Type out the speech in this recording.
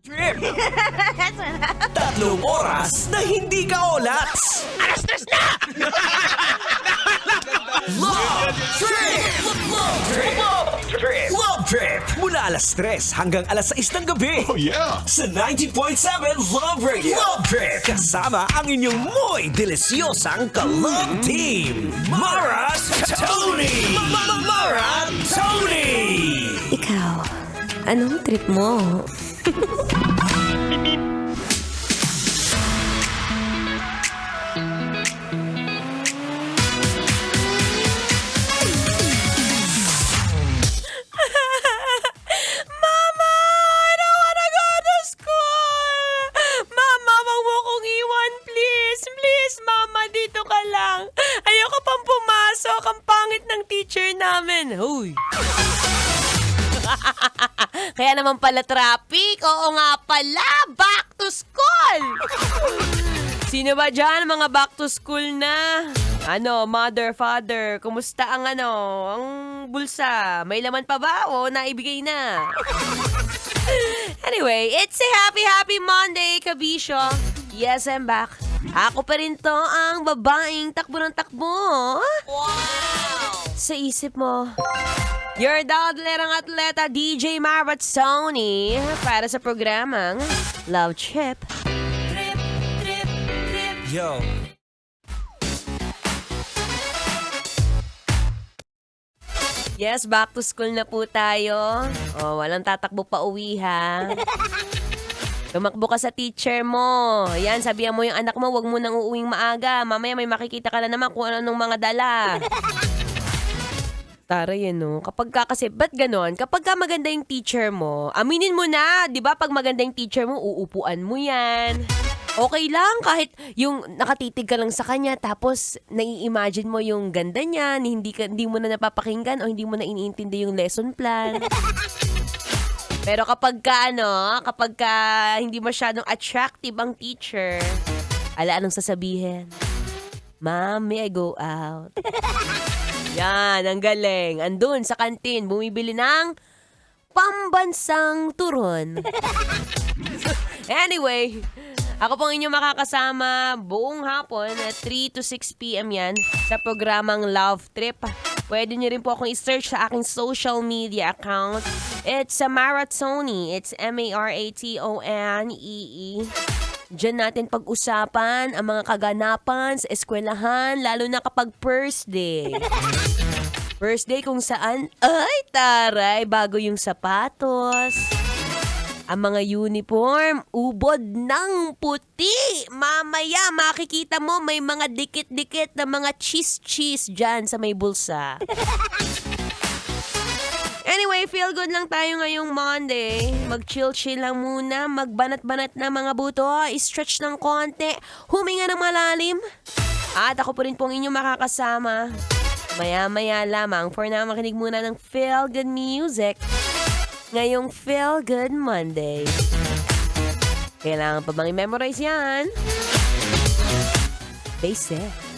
Trip! 3 oras na hindi ka olats! Alas-tres na! Love Trip! Love Trip! Love Trip! Mula alas 3 hanggang alas 6 ng gabi. Oh, yeah. Sa 90.7 Love Radio. Love Trip! Kasama ang inyong muy deliciosang ka-love team. Mara Tony! Mara Tony! Ikaw, anong trip mo? Mama! I don't wanna go to school! Mama, wag mo kong iwan, please! Please, Mama, dito ka lang. Ayoko pang pumasok. Ang pangit ng teacher namin. Huy! Kaya naman pala traffic. Oo nga pala. Back to school! Sino ba dyan, mga back to school na? Mother, father, kumusta ang ang bulsa? May laman pa ba o naibigay na? Anyway, it's a happy Monday, kabisyo. Yes, I'm back. Ako pa rin to ang babaeng takbo ng takbo. Wow! Sa isip mo, your dadlerang atleta DJ Maratsoni para sa programang Love Trip. Yo! Yes, back to school na po tayo. Oh, walang tatakbo pa uwi, ha? Tumakbo ka sa teacher mo. Yan, sabihan mo yung anak mo, wag mo nang uuwing maaga. Mamaya may makikita ka na naman kung anong mga dala. Tara yan, no? Ba't ganon? Kapag ka maganda yung teacher mo, aminin mo na, di ba? Pag maganda yung teacher mo, uupuan mo yan. Okay lang, kahit yung nakatitig ka lang sa kanya, tapos nai-imagine mo yung ganda niya, hindi mo na napapakinggan o hindi mo na iniintindi yung lesson plan. Pero kapag ka hindi masyadong attractive ang teacher, anong sasabihin? Ma'am, may I go out? Yan, ang galing. Andun sa kantin, bumibili ng pambansang turon. Anyway, ako pong inyong makakasama buong hapon at 3 to 6 p.m. yan sa programang Love Trip. Pwede niyo rin po akong i-search sa aking social media account. It's Maratsoni. It's Maratonee. Diyan natin pag-usapan ang mga kaganapan sa eskwelahan, lalo na kapag first day. First day kung saan, ay taray, bago yung sapatos. Ang mga uniform, ubod ng puti. Mamaya, makikita mo may mga dikit-dikit na mga cheese dyan sa may bulsa. Anyway, feel good lang tayo ngayong Monday. Mag-chill-chill lang muna, magbanat-banat na mga buto, stretch ng konti, huminga ng malalim. At ako po rin pong inyong makakasama. Maya-maya lamang, for now makinig muna ng feel good music. Ngayong Feel Good Monday. Kailangan pa bang i-memorize yan? Basic.